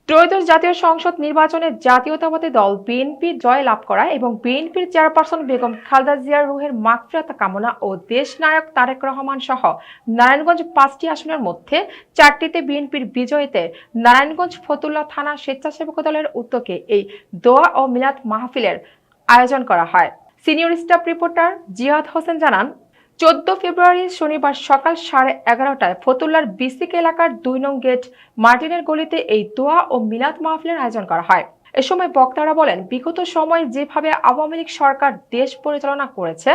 ত্রয়োদশ জাতীয় সংসদ নির্বাচনে জাতীয়তাবাদী দল বিএনপি জয় লাভ করা এবং বিএনপির চেয়ারপারসন বেগম খালেদা জিয়ার রুহের মাগফিরাত কামনা ও দেশনায়ক তারেক রহমান সহ নারায়ণগঞ্জ ৫টি আসনের মধ্যে ৪টিতে বিএনপির বিজয়ীতে নারায়ণগঞ্জ ফতুল্লা থানা স্বেচ্ছাসেবক দলের উদ্যোগে এই দোয়া ও মিলাদ মাহফিলের আয়োজন করা হয়। Senior staff reporter Ziad Hossain জানান, ১৪ ফেব্রুয়ারি শনিবার সকাল 11:30টায় ফতুল্লার বিসিক এলাকার ২ নং গেট মার্টিনের গলিতে এই দোয়া ও মিলাদ মাহফিলের আয়োজন করা হয়। এ সময় বক্তারা বলেন, বিগত সময়ে যেভাবে আওয়ামী লীগ সরকার দেশ পরিচালনা করেছে,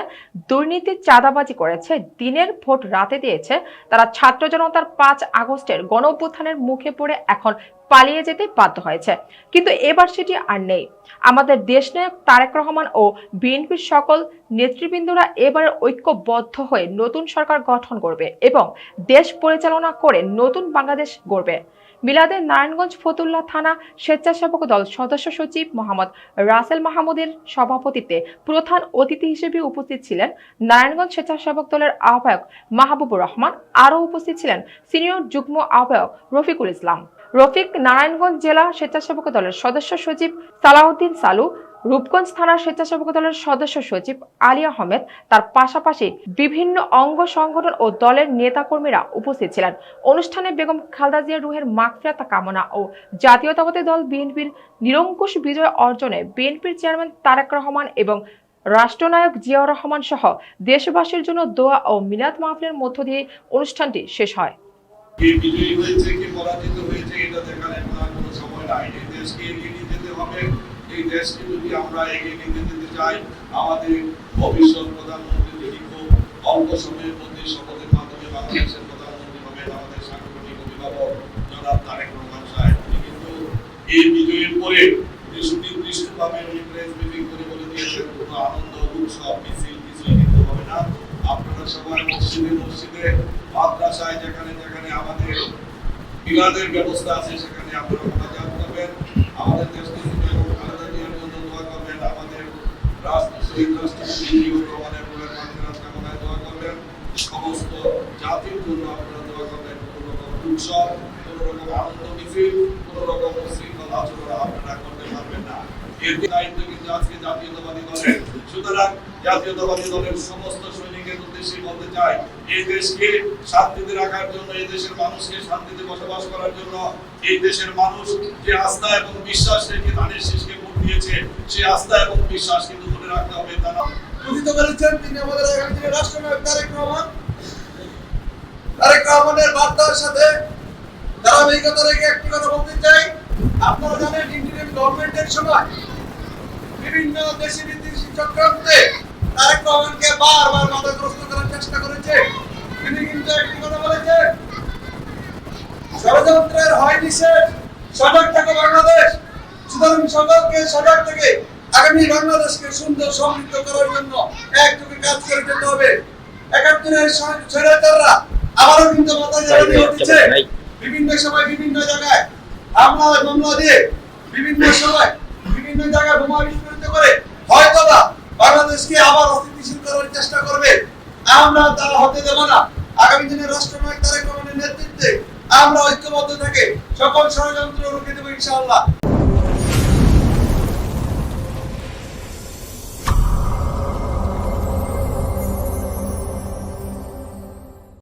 দুর্নীতি চাঁদাবাজি করেছে, দিনের ভোট রাতে দিয়েছে, তারা ছাত্র জনতার ৫ আগস্টের গণঅভ্যুত্থানের মুখে পড়ে এখন পালিয়ে যেতে বাধ্য হয়েছে। কিন্তু এবার সেটি আর নেই। আমাদের দেশনায়ক তারেক রহমান ও বিএনপির সকল নেতৃবৃন্দরা এবারে ঐক্যবদ্ধ হয়ে নতুন সরকার গঠন করবে এবং দেশ পরিচালনা করে নতুন বাংলাদেশ গড়বে। মিলাদে নারায়ণগঞ্জ ফতুল্লা থানা স্বেচ্ছাসেবক দল সদস্য সচিব মোহাম্মদ রাসেল মাহমুদের সভাপতিত্বে প্রধান অতিথি হিসেবে উপস্থিত ছিলেন নারায়ণগঞ্জ স্বেচ্ছাসেবক দলের আহ্বায়ক মাহবুবুর রহমান। আরও উপস্থিত ছিলেন সিনিয়র যুগ্ম আহ্বায়ক রফিকুল ইসলাম রফিক, নারায়ণগঞ্জ জেলা স্বেচ্ছাসেবক দলের সদস্য সচিব সালাউদ্দিন সালু, রূপগঞ্জ থানার স্বেচ্ছাসেবক দলের সদস্য সচিব আলী আহমেদ, তার পাশাপাশি বিভিন্ন অঙ্গ সংগঠন ও দলের নেতাকর্মীরা উপস্থিত ছিলেন। অনুষ্ঠানে বেগম খালেদা জিয়ার রুহের মাগফিরাত কামনা ও জাতীয়তাবাদী দল বিএনপির নিরঙ্কুশ বিজয় অর্জনে বিএনপির চেয়ারম্যান তারেক রহমান এবং রাষ্ট্রনায়ক জিয়াউর রহমান সহ দেশবাসীর জন্য দোয়া ও মিলাদ মাহফিলের মধ্য দিয়ে অনুষ্ঠানটি শেষ হয়। বিজয়ী হয়েছে কি পরাজিত হয়েছে এটা দেখার এখন আর কোনো সময় নাই। এই দেশকে এগিয়ে নিয়ে যেতে হবে। এই দেশকে যদি আমরা এগিয়ে নিয়ে যেতে চাই, আমাদের ভবিষ্যৎ প্রধানমন্ত্রী যদি খুব অল্প সময়ের মধ্যে শপথের মাধ্যমে বাংলাদেশের প্রধানমন্ত্রী হবেন আমাদের সাংগঠনিক অভিভাবক জনাব তারেক রহমান সাহেব। উনি কিন্তু এই বিজয়ের পরে সুনির্দিষ্টভাবে উনি প্রেস ব্রিফিং করে বলে দিয়েছেন কোনো আনন্দ উৎসব মিছিল কিছুই কিন্তু হবে না। আপনারা সবাই মসজিদে মাদ্রাসায় যেখানে যেখানে আমাদের মিলাদের ব্যবস্থা আছে সেখানে আপনারা মোনাজাত করবেন, আমাদের দেশকে খালেদা জিয়ার জন্য দোয়া করবেন, আমাদের শহীদ রাষ্ট্রপতি জিয়াউর রহমানের রুহের মাগফিরাত কামনায় দোয়া করবেন, সমস্ত জাতির জন্য আপনারা দোয়া করবেন। কোনো রকম উৎসব, কোনো রকম আনন্দ মিছিল, কোনো রকম উশৃঙ্খল আচরণ আপনারা করতে পারবেন না। এর দায়িত্ব কিন্তু আজকে জাতীয়তাবাদী দলের। সুতরাং জাতীয়তাবাদী দলের সমস্ত সৈনিকের উদ্দেশ্যে বলতে চাই, এই দেশকে শান্তিতে রাখার জন্য, এই দেশের মানুষকে শান্তিতে বসবাস করার জন্য, এই দেশের মানুষ যে আস্থা এবং বিশ্বাস রেখে ধানের শীষকে ভোট দিয়েছে, সেই আস্থা এবং বিশ্বাস কিন্তু ধরে রাখতে হবে। তারা কথিত করেছেন তিনি আমাদের আগামী দিনের রাষ্ট্রনায়ক তারেক রহমান। তারেক রহমানের বার্তার সাথে ধারাবাহিকতা রেখে একটি কথা বলতে চাই। আপনারা জানেন ইন্ডিয়ান গভর্নমেন্টের সময় বিভিন্ন দেশি বিদেশি চক্রান্তে তারেক রহমানকে বারবার বাধাগ্রস্ত করার চেষ্টা করেছে। তিনি কিন্তু একটি কথা বলেছেন, ষড়যন্ত্রের হয় নিষেধ, সজাগ থাকো বাংলাদেশ। সুতরাং সকলকে সজাগ থেকে আগামী বাংলাদেশকে সুন্দর সমৃদ্ধ করার জন্য একযোগে কাজ করে যেতে হবে। ৭১-এর স্বৈরাচাররা আবারও কিন্তু মাথা জ্বালানি হচ্ছে। বিভিন্ন সময় বিভিন্ন জায়গায় মামলা দিয়ে বিভিন্ন সময় বিভিন্ন জায়গায় বোমা বিস্ফোরিত করে হয়তোবা বাংলাদেশকে আবার অস্থিতিশীল করার চেষ্টা করবে। আমরা তা হতে দেব না। আগামী দিনে রাষ্ট্রনায়ক তারেক রহমানের নেতৃত্বে আমরা ঐক্যবদ্ধ থেকে সকল ষড়যন্ত্র রুখে দেব ইনশাআল্লাহ।